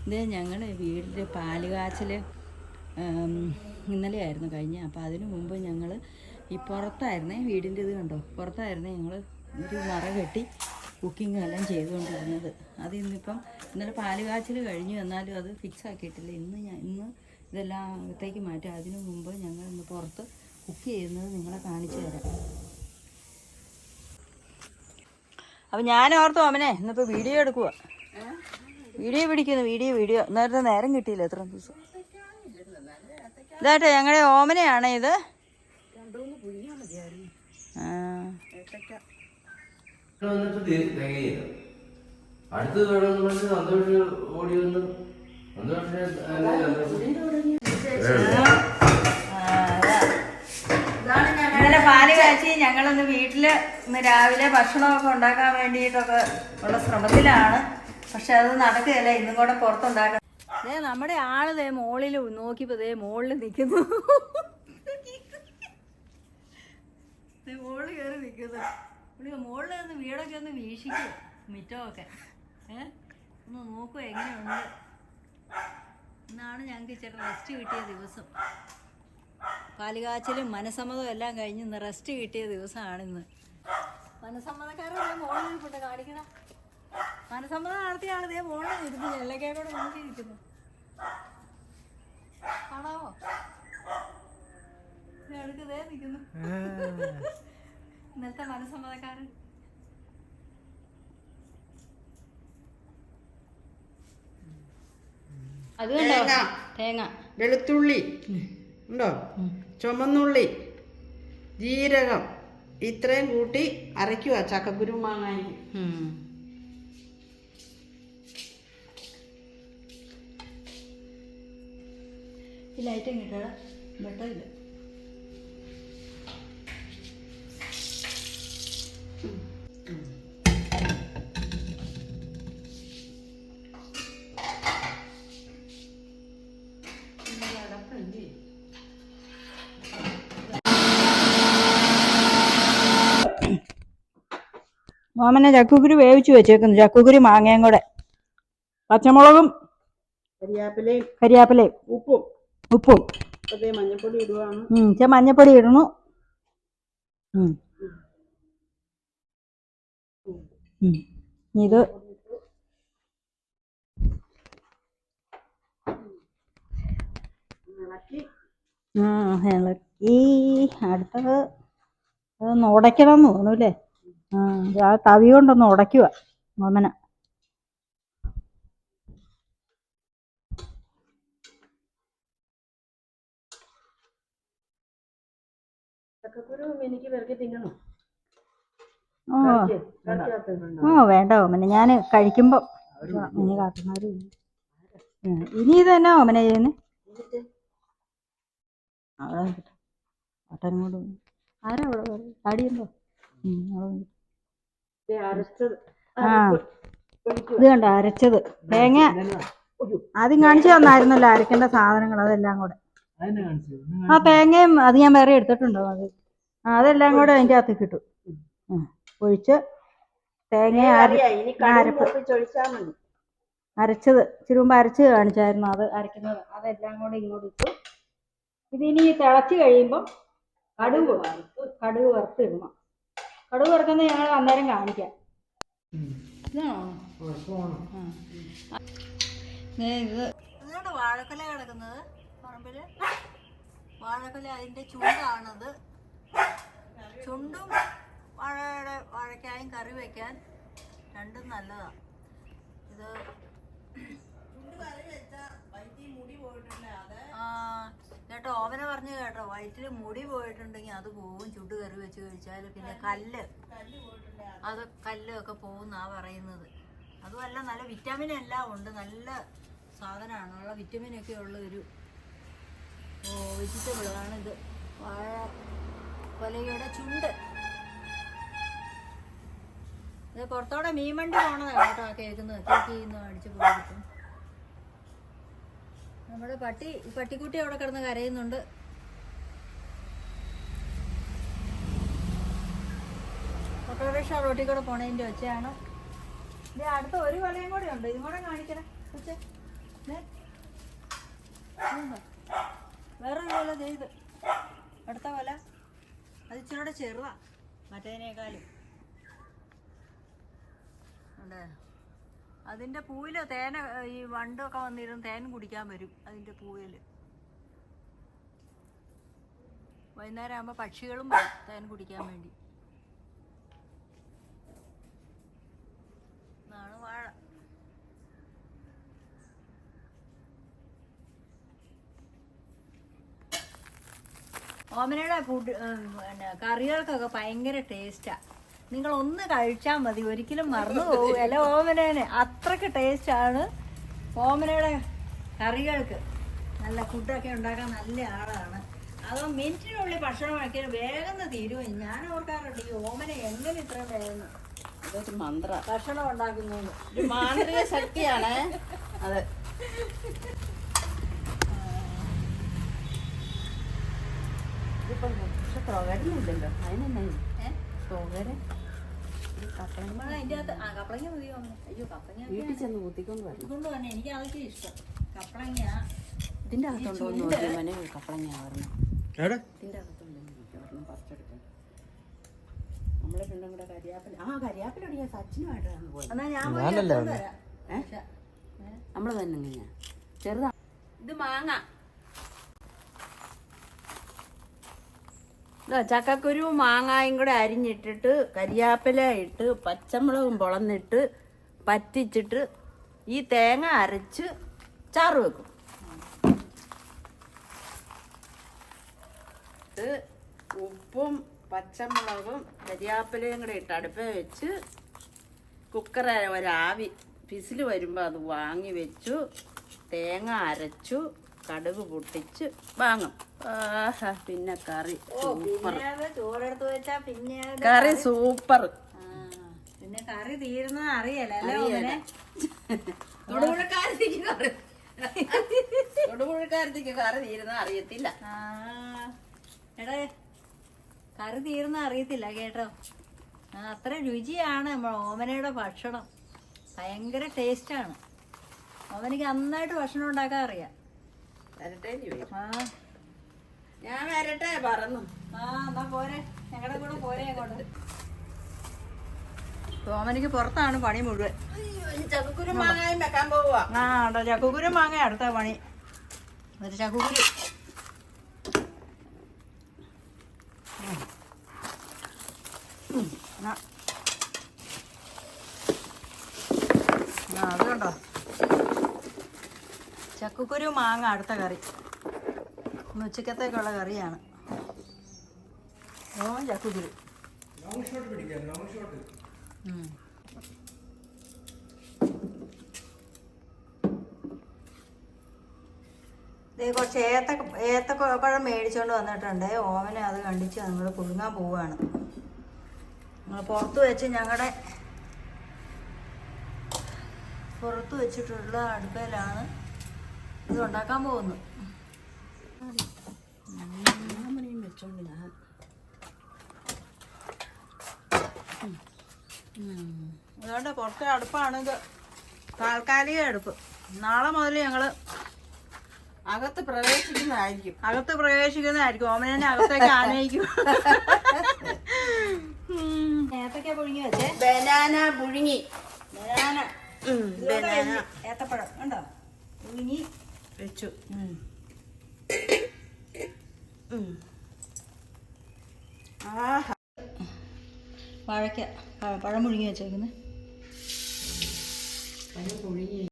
ഇത് ഞങ്ങൾ വീടിൻ്റെ പാല് കാച്ചൽ ഇന്നലെയായിരുന്നു കഴിഞ്ഞ. അപ്പോൾ അതിനു മുമ്പ് ഞങ്ങൾ ഈ പുറത്തായിരുന്നേ, വീടിൻ്റെ ഇത് കണ്ടോ, പുറത്തായിരുന്നേ ഞങ്ങൾ ഒരു മറ കെട്ടി കുക്കിംഗ് എല്ലാം ചെയ്തുകൊണ്ടിരുന്നത്. അത് ഇന്നിപ്പം ഇന്നലെ പാല് കാച്ചൽ കഴിഞ്ഞു, എന്നാലും അത് ഫിക്സ് ആക്കിയിട്ടില്ല. ഇന്ന് ഇതെല്ലാം അകത്തേക്ക് മാറ്റി. അതിനു മുമ്പ് ഞങ്ങൾ ഇന്ന് പുറത്ത് കുക്ക് ചെയ്യുന്നത് നിങ്ങളെ കാണിച്ചു തരാം. അപ്പം ഞാൻ ഓർത്തു അവനെ ഇന്നിപ്പോൾ വീഡിയോ എടുക്കുക, വീഡിയോ പിടിക്കുന്നു, വീഡിയോ നേരത്തെ നേരം കിട്ടിയില്ല എത്ര ദിവസം. ഇതാട്ടെ ഞങ്ങളുടെ ഓമനയാണ് ഇത്. ഇന്നലെ പാല് കാച്ചി ഞങ്ങളിന്ന് വീട്ടില് ഇന്ന് രാവിലെ ഭക്ഷണമൊക്കെ ഉണ്ടാക്കാൻ വേണ്ടിയിട്ടൊക്കെ ഉള്ള ശ്രമത്തിലാണ്. പക്ഷെ അത് നടക്കുകയല്ല, ഇന്നും കൂടെ പുറത്തുണ്ടാക്കാം. നമ്മുടെ ആള് ദേ മോളിൽ നോക്കിയപ്പോ ദേ മോളിൽ നിൽക്കുന്നു, മോളിൽ കയറി നിൽക്കുന്നു. മോളിൽ നിന്ന് വീടൊക്കെ ഒന്ന് വീക്ഷിക്കുക, മിറ്റമൊക്കെ ഒന്ന് നോക്കുക എങ്ങനെയുണ്ട്. ഇന്നാണ് ഞങ്ങൾക്ക് ഇച്ചിരി റെസ്റ്റ് കിട്ടിയ ദിവസം. പാലുകാച്ചലും മനസമ്മതവും എല്ലാം കഴിഞ്ഞ് ഇന്ന് റെസ്റ്റ് കിട്ടിയ ദിവസമാണിന്ന്. മനസമ്മതക്കാരുടെ മോളിൽ കൊണ്ട് കാണിക്കണം. മനസമ്മതം നടത്തിയാണ് ഇതേ മോളിൽ ഇരുന്ന് ജനലക്കേക്കൂടെ നോക്കി ഇരിക്കുന്നു. കാണാമോ? അടുത്തതേ നിൽക്കുന്നു ഇന്നത്തെ മനസമ്മതക്കാരൻ. അത് കണ്ടോ, തേങ്ങ, വെളുത്തുള്ളി ഉണ്ടോ, ചുമന്നുള്ളി, ജീരകം ഇത്രയും കൂട്ടി അരയ്ക്കുക ചക്കക്കുരു മാങ്ങായി. ഈ ലൈറ്റും കിട്ടാ വെട്ടമില്ല. മാമനെ ചക്കക്കുരു വേവിച്ച് വെച്ചേക്കുന്നു. ചക്കക്കുരു മാങ്ങയും കൂടെ, പച്ചമുളകും കരിയാപ്പിലയും ഉപ്പും മഞ്ഞപ്പൊടി ഇടുവാണ്. മഞ്ഞപ്പൊടി ഇടണു. ഇത് ഇളക്കി അടുത്തത് അതൊന്ന് ഉടയ്ക്കണം എന്ന് തോന്നുന്നു അല്ലേ. ആ തവി കൊണ്ടൊന്ന് ഉടയ്ക്കുക ഓമന. വേണ്ട ഓമന, ഞാൻ കഴിക്കുമ്പോ ഇനി കാട്ടുന്നവരും ഇനി ഇത് തന്നെ ഓമന ചെയ്യുന്നു. ആട്ടനോട് ആരാ അവിടെ അടിയുണ്ടോ? ഇത് കണ്ടോ അരച്ചത് തേങ്ങ. ആദ്യം കാണിച്ചു തന്നായിരുന്നല്ലോ അരക്കേണ്ട സാധനങ്ങൾ, അതെല്ലാം കൂടെ. തേങ്ങയും അത് ഞാൻ വേറെ എടുത്തിട്ടുണ്ടോ? അതെല്ലാം കൂടെ അതിൻ്റെ അകത്ത് കിട്ടും. ഒഴിച്ച് തേങ്ങ അരച്ചത് ഇച്ചിരി മുമ്പ് അരച്ച് കാണിച്ചായിരുന്നു, അത് അരയ്ക്കുന്നത്. അതെല്ലാം കൂടെ ഇങ്ങോട്ട് ഇട്ടു. ഇതിനി തിളച്ച് കഴിയുമ്പം കടുക് വറുത്തിടണം. കടുക് വറുക്കുന്നത് ഞങ്ങൾ അന്നേരം കാണിക്കാം. ഇതുകൊണ്ട് വാഴക്കൊല കിടക്കുന്നത് പറമ്പില്. വാഴക്കൊല അതിൻ്റെ ചുണ്ടാണത്. ചുണ്ടും വാഴക്കായും കറി വയ്ക്കാൻ രണ്ടും നല്ലതാണ്. ഇത് കേട്ടോ, ഓമന പറഞ്ഞു കേട്ടോ, വയറ്റിൽ മുടി പോയിട്ടുണ്ടെങ്കിൽ അത് പോവും. ചുണ്ട് കറി വെച്ച് കഴിച്ചാൽ. പിന്നെ കല്ലൊക്കെ പോകുന്നാ പറയുന്നത്. അതുമല്ല നല്ല വിറ്റാമിൻ എല്ലാം ഉണ്ട്, നല്ല സാധനമാണ്. ഉള്ള വിറ്റമിനൊക്കെ ഉള്ള ഒരു വെജിറ്റബിളാണ് ഇത്, വാഴക്കൊലയുടെ ചുണ്ട്. ഇത് പുറത്തോടെ മീൻ വണ്ടി പോണതാണ് കേട്ടോ കേൾക്കുന്നത്. കേൾക്കുന്നു അടിച്ചു പോയിരിക്കും. നമ്മുടെ പട്ടിക്കുട്ടി അവിടെ കിടന്ന് കരയുന്നുണ്ട്. ഓട്ടോറിക്ഷ റോട്ടിൽ കൂടെ പോണതിൻ്റെ ഒച്ചയാണ്. ഇത് അടുത്ത ഒരു കൊലയും കൂടെ ഉണ്ട്, ഇതും കൂടെ കാണിക്കണം. ചെയ്ത് അടുത്ത കൊല അത് ഇച്ചിരി കൂടെ ചെറുതാ മറ്റേതിനേക്കാളും. ഉണ്ട് അതിൻ്റെ പൂവിൽ തേന ഈ വണ്ടൊക്കെ വന്നിരുന്ന് തേൻ കുടിക്കാൻ വരും അതിൻ്റെ പൂവിൽ. വൈകുന്നേരം ആകുമ്പോൾ പക്ഷികളും വരും തേൻ കുടിക്കാൻ വേണ്ടി. ഇതാണ് വാഴ. ഓമനയുടെ ഫുഡ് പിന്നെ കറികൾക്കൊക്കെ ഭയങ്കര ടേസ്റ്റാണ്. നിങ്ങളൊന്ന് കഴിച്ചാൽ മതി, ഒരിക്കലും മറന്നു പോവുകയല്ല ഓമനേനെ. അത്രയ്ക്ക് ടേസ്റ്റാണ് ഓമനയുടെ കറികൾക്ക്. നല്ല ഫുഡൊക്കെ ഉണ്ടാക്കാൻ നല്ല ആളാണ്. അതോ മിനിറ്റിനുള്ളിൽ ഭക്ഷണം വയ്ക്കാൻ വേഗം തീരുവോ. ഞാൻ ഓർക്കാറുണ്ട് ഈ ഓമന എങ്ങനെ ഇത്രയും വേഗം അതൊരു മന്ത്ര, ഭക്ഷണം ഉണ്ടാക്കുന്നു. ഒരു മാന്ത്രിക ശക്തിയാണ് അത്. ഇതിപ്പം പക്ഷെ തുകരുന്നില്ലല്ലോ. അതിനെന്നെ തുകര അതിൻ്റെ അകത്ത് കപ്പളങ്ങ മതി ഓമന. അയ്യോ കപ്പളങ്ങ വീട്ടിൽ ചെന്ന് കുത്തിക്കൊണ്ട് വരണം. കൊണ്ട് തന്നെ എനിക്ക് അതൊക്കെ ഇഷ്ടം. കപ്പളങ്ങ ഇതിൻ്റെ അകത്തുണ്ടോ എന്ന് നോക്കിയാൽ മനെ കപ്പളങ്ങ വരണം. ഇതിൻ്റെ അകത്തുണ്ടെങ്കിൽ വരണം പറിച്ചെടുക്കണം. നമ്മളെ രണ്ടും കൂടെ കരിയാപ്പില കരിയാപ്പിലോട് ഞാൻ സച്ചിനുമായിട്ടാണ് പോയത്. എന്നാ ഞാൻ നമ്മൾ തന്നെ ഇങ്ങനെയാ ചെറുതാ. ഇത് മാങ്ങ, ചക്കക്കുരു മാങ്ങായും കൂടെ അരിഞ്ഞിട്ടിട്ട് കരിയാപ്പില ഇട്ട് പച്ചമുളകും പൊളന്നിട്ട് പറ്റിച്ചിട്ട് ഈ തേങ്ങ അരച്ച് ചാറ് വെക്കും. ഉപ്പും പച്ചമുളകും കരിയാപ്പിലയും കൂടെ ഇട്ട് അടുപ്പേ വെച്ച് കുക്കർ ഒരാവി വിസിൽ വരുമ്പോൾ അത് വാങ്ങി വെച്ചു തേങ്ങ അരച്ചു കടുക് പൊട്ടിച്ച് വാങ്ങും. പിന്നെ കറി സൂപ്പർ. ചോറെടുത്ത് വെച്ചാ പിന്നെ കറി സൂപ്പർ. പിന്നെ കറി തീരുന്ന അറിയല്ലേ. തൊടുപുഴക്കാരത്തേക്ക് കറി തീരുന്ന അറിയത്തില്ല. എടേ കറി തീർന്ന അറിയത്തില്ല കേട്ടോ. അത്ര രുചിയാണ് ഓമനയുടെ ഭക്ഷണം. ഭയങ്കര ടേസ്റ്റാണ്. ഓമനയ്ക്ക് നന്നായിട്ട് ഭക്ഷണം ഉണ്ടാക്കാൻ അറിയാം. ഞാൻ വരട്ടെ പറഞ്ഞു. എന്നാ പോരെ, ഞങ്ങളുടെ കൂടെ പോരെ അങ്ങോട്ട്. ഓമനയ്ക്ക് പുറത്താണ് പണി മുഴുവൻ. ചക്കക്കുരു മാങ്ങയും വെക്കാൻ പോവുക. ഉണ്ടോ ചക്കക്കുരു മാങ്ങ അടുത്ത പണി. ഒരു ചക്കക്കുരു അത് കണ്ടോ. ചക്കക്കുരു മാങ്ങ അടുത്ത കറി. ഇന്ന് ഉച്ചക്കത്തേക്കുള്ള കറിയാണ്. ചക്കക്കുരു കുറച്ച് ഏത്തപ്പഴം മേടിച്ചുകൊണ്ട് വന്നിട്ടുണ്ട്. ഓമന അത് കണ്ടിച്ച് നമ്മൾ പുഴുങ്ങാൻ പോവുകയാണ്. നമ്മൾ പുറത്ത് വെച്ച് ഞങ്ങളുടെ പുറത്ത് വെച്ചിട്ടുള്ള അടുപ്പയിലാണ് ഇത് ഉണ്ടാക്കാൻ പോകുന്നത്. വെച്ചോണ്ട് ഞാൻ അതുകൊണ്ട് പുറത്തെ അടുപ്പാണ് ഇത്. താൽക്കാലിക അടുപ്പ്. നാളെ മുതൽ ഞങ്ങൾ അകത്ത് പ്രവേശിക്കുന്നതായിരിക്കും. ഓമനെ അകത്തേക്ക് ആനയിക്കും. ഏത്തക്ക പുഴുങ്ങി വെച്ചേ. ബനാന പുഴുങ്ങി. ഏത്തപ്പഴം കണ്ടോ പുഴുങ്ങി വെച്ചു. വാഴയ്ക്ക പഴം പുഴുങ്ങി വെച്ചേക്കുന്നത്. പുഴുങ്ങി